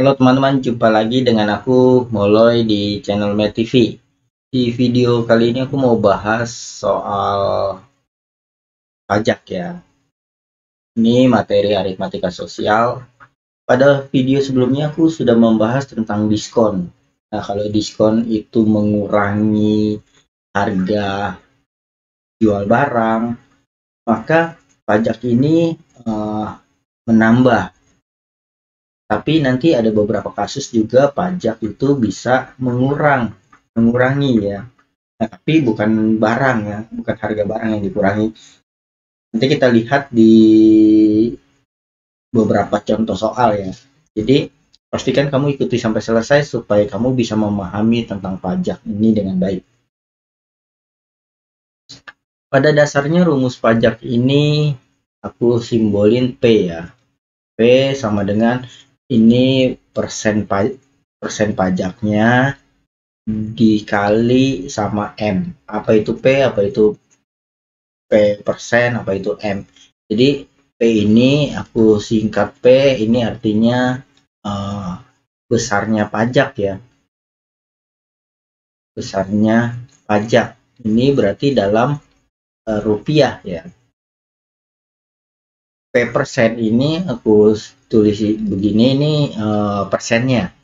Halo teman-teman, jumpa lagi dengan aku Moloy di channel Med TV. Di video kali ini aku mau bahas soal pajak ya. Ini materi aritmatika sosial. Pada video sebelumnya aku sudah membahas tentang diskon. Nah, kalau diskon itu mengurangi harga jual barang, maka pajak ini menambah. Tapi nanti ada beberapa kasus juga pajak itu bisa mengurangi ya. Nah, tapi bukan barang ya, bukan harga barang yang dikurangi. Nanti kita lihat di beberapa contoh soal ya. Jadi pastikan kamu ikuti sampai selesai supaya kamu bisa memahami tentang pajak ini dengan baik. Pada dasarnya rumus pajak ini aku simbolin P ya. P sama dengan ini persen pajaknya dikali sama M. Apa itu P? Apa itu P persen? Apa itu M? Jadi P ini aku singkat P, ini artinya besarnya pajak ya. Besarnya pajak. Ini berarti dalam rupiah ya. P persen ini aku tulis begini, ini persennya.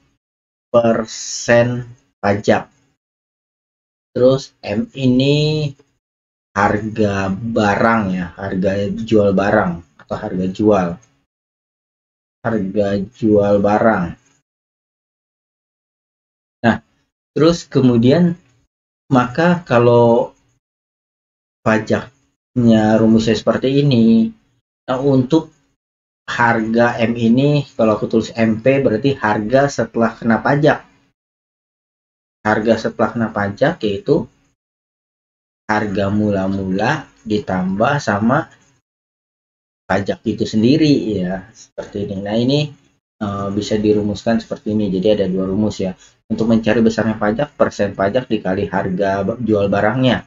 Persen pajak. Terus M ini harga barang ya, harga jual barang atau harga jual. Harga jual barang. Nah, terus kemudian maka kalau pajaknya rumusnya seperti ini, nah untuk harga M ini kalau aku tulis MP berarti harga setelah kena pajak. Harga setelah kena pajak yaitu harga mula-mula ditambah sama pajak itu sendiri ya, seperti ini. Nah, ini bisa dirumuskan seperti ini. Jadi ada dua rumus ya. Untuk mencari besarnya pajak, persen pajak dikali harga jual barangnya.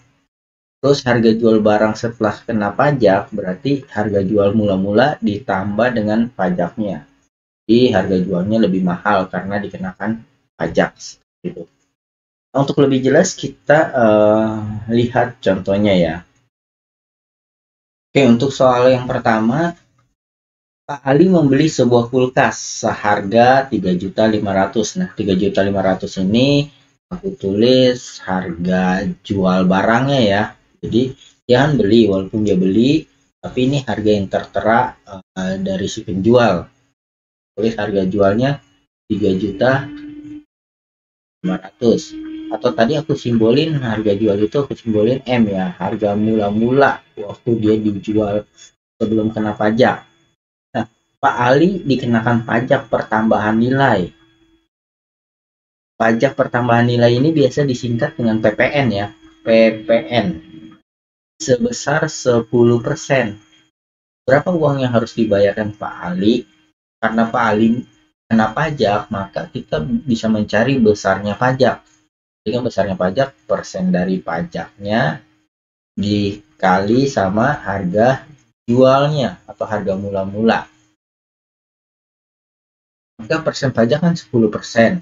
Terus harga jual barang setelah kena pajak berarti harga jual mula-mula ditambah dengan pajaknya. Jadi harga jualnya lebih mahal karena dikenakan pajak gitu. Untuk lebih jelas kita lihat contohnya ya. Oke, untuk soal yang pertama, Pak Ali membeli sebuah kulkas seharga 3.500.000. Nah, 3.500.000 ini aku tulis harga jual barangnya ya. Jadi jangan beli, walaupun dia beli, tapi ini harga yang tertera dari si penjual. Tulis harga jualnya 3.500.000. Atau tadi aku simbolin harga jual itu aku simbolin M ya, harga mula-mula waktu dia dijual sebelum kena pajak. Nah, Pak Ali dikenakan pajak pertambahan nilai. Pajak pertambahan nilai ini biasa disingkat dengan PPN ya, PPN. Sebesar 10%. Berapa uang yang harus dibayarkan Pak Ali? Karena Pak Ali kena pajak, maka kita bisa mencari besarnya pajak. Jadi besarnya pajak, persen dari pajaknya dikali sama harga jualnya atau harga mula-mula. Maka persen pajak kan 10%.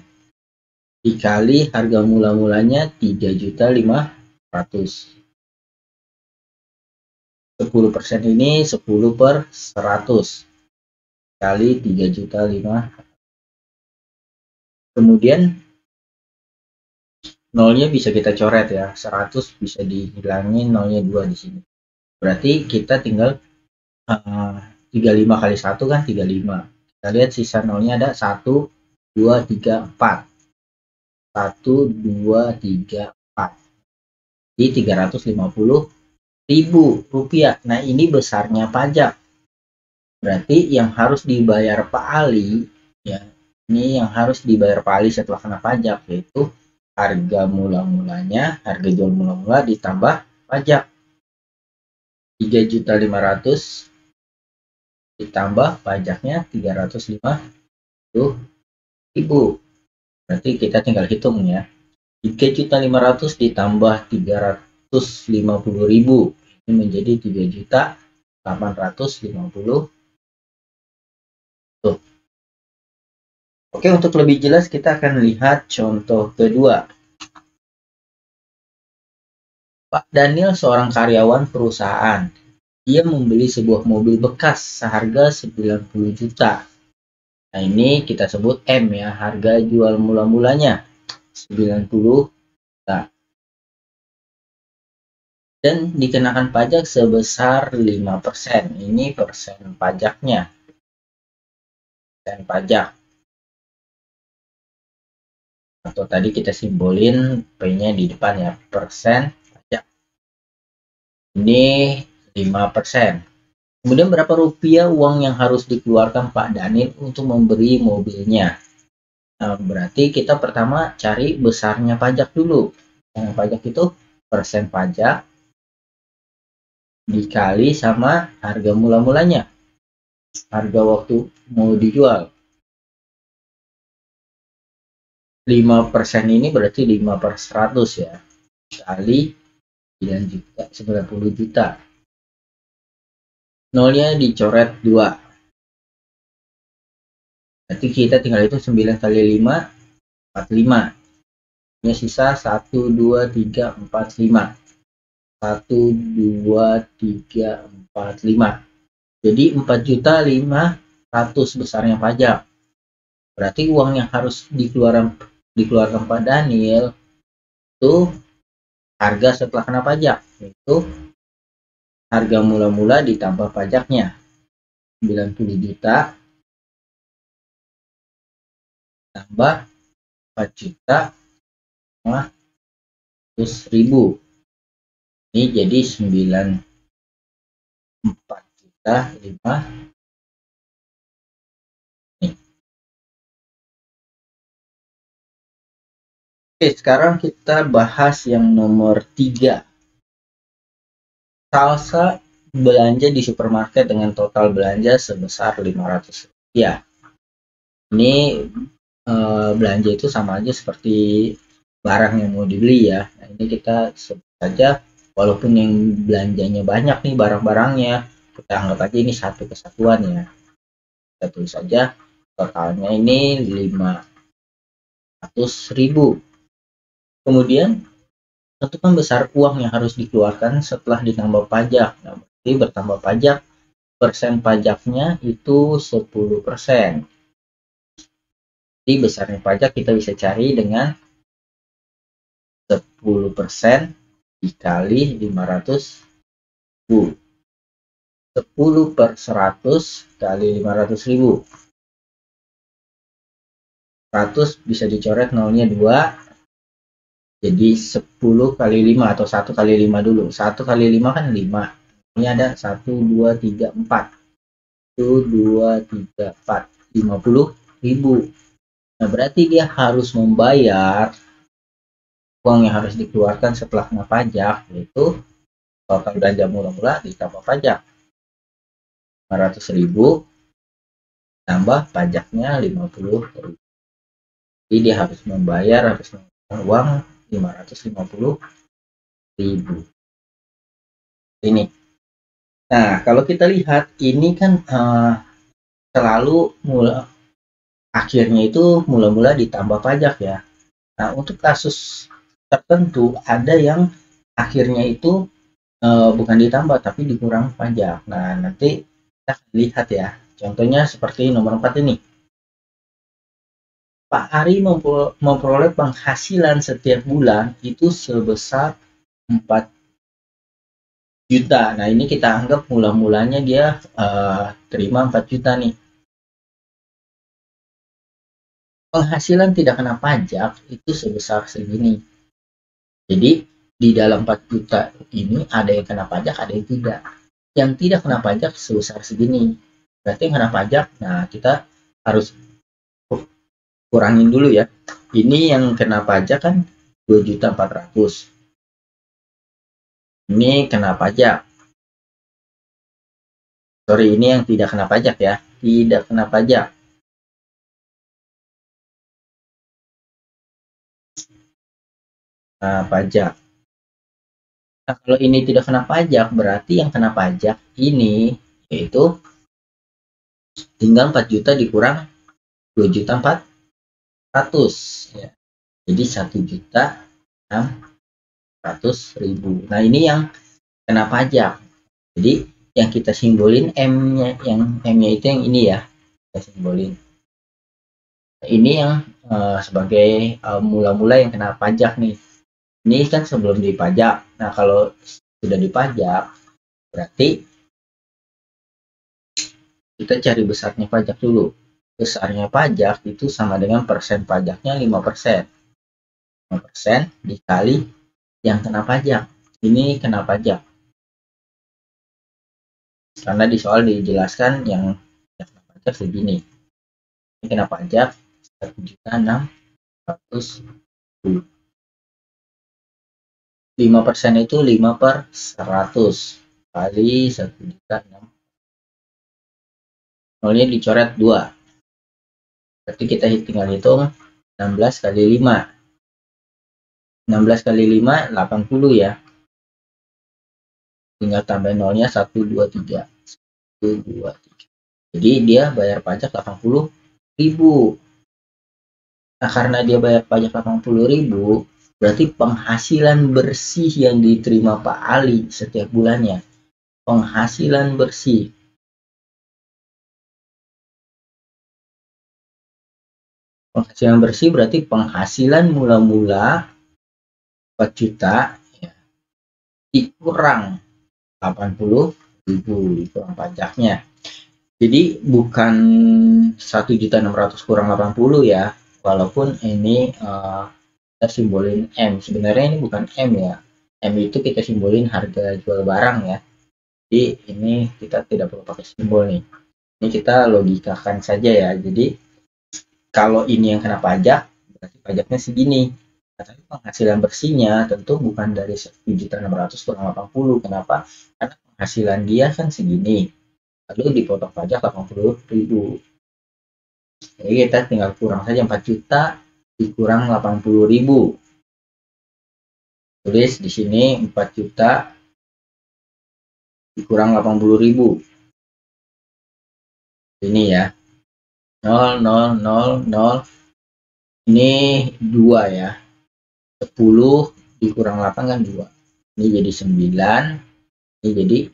Dikali harga mula-mulanya 3.500.000. 10% ini 10/100 kali 3.500.000. Kemudian nolnya bisa kita coret ya, 100 bisa dihilangin, nolnya 2 di sini. Berarti kita tinggal 35 kali 1 kan 35. Kita lihat sisa nolnya ada 1, 2, 3, 4. 1, 2, 3, 4. Di 350.000 rupiah. Nah, ini besarnya pajak. Berarti yang harus dibayar Pak Ali ya, ini yang harus dibayar Pak Ali setelah kena pajak yaitu harga mula-mulanya, harga jual mula-mula ditambah pajak. 3.500.000 ditambah pajaknya 350.000. Berarti kita tinggal hitung ya. 3.500.000 ditambah 350.000 ini menjadi 3.850.000. Tuh. Oke, untuk lebih jelas kita akan lihat contoh kedua. Pak Daniel seorang karyawan perusahaan. Dia membeli sebuah mobil bekas seharga 90 juta. Nah, ini kita sebut M ya, harga jual mula-mulanya 90 juta. Dan dikenakan pajak sebesar 5%. Ini persen pajaknya. Persen pajak. Atau tadi kita simbolin P-nya di depan ya, persen pajak. Ini 5%. Kemudian berapa rupiah uang yang harus dikeluarkan Pak Daniel untuk memberi mobilnya? Nah, berarti kita pertama cari besarnya pajak dulu. Yang pajak itu persen pajak dikali sama harga mula-mulanya. Harga waktu mau dijual. 5% ini berarti 5/100 ya. Kali 9 juta, 90 juta. Nolnya dicoret 2. Berarti kita tinggal itu 9 kali 5, 45. Ini sisa 1, 2, 3, 4, 5. 1, 2, 3, 4, 5. Jadi 4.500.000 besarnya pajak. Berarti uang yang harus dikeluarkan Pak Daniel itu harga setelah kena pajak, yaitu harga mula-mula ditambah pajaknya 90 juta tambah 4.500.000. Ini jadi 94.500.000. Oke, sekarang kita bahas yang nomor 3. Salsa belanja di supermarket dengan total belanja sebesar 500 rupiah. Ini belanja itu sama aja seperti barang yang mau dibeli ya. Nah, ini kita sebut saja, walaupun yang belanjanya banyak nih barang-barangnya, kita anggap aja ini satu kesatuan ya. Kita tulis saja totalnya ini 500.000. Kemudian tentukan besar uang yang harus dikeluarkan setelah ditambah pajak. Nah, berarti bertambah pajak, persen pajaknya itu 10%. Jadi besarnya pajak kita bisa cari dengan 10% dikali 500.000. 10/100 kali 500.000. 100 bisa dicoret nolnya 2. Jadi 10 kali 5 atau 1 kali 5 dulu. 1 kali 5 kan 5. Ini ada 1, 2, 3, 4. 1, 2, 3, 4. 50.000. Nah, berarti dia harus membayar uang yang harus dikeluarkan setelah kena pajak, yaitu total belanja mula-mula ditambah pajak 500.000 tambah pajaknya 50.000. Jadi dia harus membayar uang 550.000 ini. Nah, kalau kita lihat ini kan selalu akhirnya itu mula-mula ditambah pajak ya. Nah, untuk kasus tertentu ada yang akhirnya itu bukan ditambah tapi dikurang pajak. Nah, nanti kita lihat ya. Contohnya seperti nomor 4 ini. Pak Ari memperoleh penghasilan setiap bulan itu sebesar 4 juta. Nah, ini kita anggap mula-mulanya dia terima 4 juta nih. Penghasilan tidak kena pajak itu sebesar segini. Jadi di dalam 4 juta ini ada yang kena pajak, ada yang tidak. Yang tidak kena pajak sebesar segini. Berarti yang kena pajak, nah kita harus kurangin dulu ya. Ini yang kena pajak kan 2.400.000. Ini kena pajak. Sorry, ini yang tidak kena pajak ya. Tidak kena pajak. Nah, pajak. Nah, kalau ini tidak kena pajak, berarti yang kena pajak ini yaitu tinggal 4 juta dikurang 2.400.000. ya. Jadi 1.600.000. Nah, ini yang kena pajak. Jadi yang kita simbolin M-nya, yang M-nya itu yang ini ya, kita simbolin. Ini yang sebagai mula-mula yang kena pajak nih. Ini kan sebelum dipajak. Nah, kalau sudah dipajak, berarti kita cari besarnya pajak dulu. Besarnya pajak itu sama dengan persen pajaknya 5%. 5% dikali yang kena pajak. Ini kena pajak. Karena di soal dijelaskan yang kena pajak segini. Ini kena pajak 1.600.000. 5% itu 5/100 kali 1.600.000. Nolnya dicoret 2. Berarti kita tinggal hitung 16 kali 5. 16 kali 5, 80 ya. Tinggal tambah nolnya 1, 2, 3. 1, 2, 3. Jadi dia bayar pajak 80.000. Nah, karena dia bayar pajak 80.000, berarti penghasilan bersih yang diterima Pak Ali setiap bulannya. Penghasilan bersih. Penghasilan bersih berarti penghasilan mula-mula 4 juta ya, dikurang 80.000 dikurang pajaknya. Jadi bukan 1.600.000 kurang 80 ya, walaupun ini kita simbolin M. Sebenarnya ini bukan M ya. M itu kita simbolin harga jual barang ya. Jadi ini kita tidak perlu pakai simbol nih. Ini kita logikakan saja ya. Jadi kalau ini yang kena pajak, berarti pajaknya segini. Nah, tapi penghasilan bersihnya tentu bukan dari 1.600.000 kurang 80. Kenapa? Karena penghasilan dia kan segini. Lalu dipotong pajak 80.000. Jadi kita tinggal kurang saja 4 juta dikurang 80.000. Tulis di sini 4 juta dikurang 80.000. Ini ya. 0, 0, 0, 0. Ini 2 ya. 10 dikurang 8 kan 2. Ini jadi 9. Ini jadi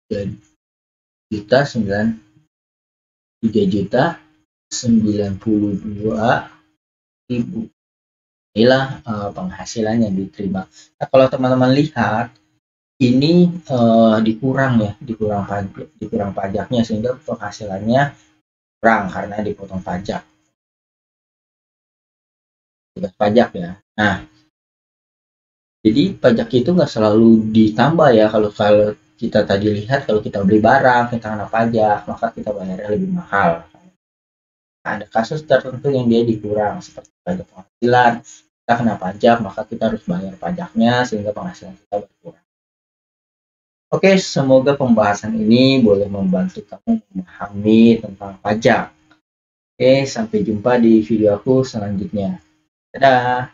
3.992.000. Inilah penghasilan yang diterima. Nah, kalau teman-teman lihat ini dikurang ya, dikurang pajaknya sehingga penghasilannya kurang karena dipotong pajak. Tugas pajak ya. Nah, jadi pajak itu nggak selalu ditambah ya. Kalau kita tadi lihat, kalau kita beli barang kita kena pajak, maka kita bayarnya lebih mahal. Ada kasus tertentu yang dia dikurang seperti pajak penghasilan, kita kena pajak maka kita harus bayar pajaknya sehingga penghasilan kita berkurang. Oke, semoga pembahasan ini boleh membantu kamu memahami tentang pajak. Oke, sampai jumpa di video aku selanjutnya. Dadah.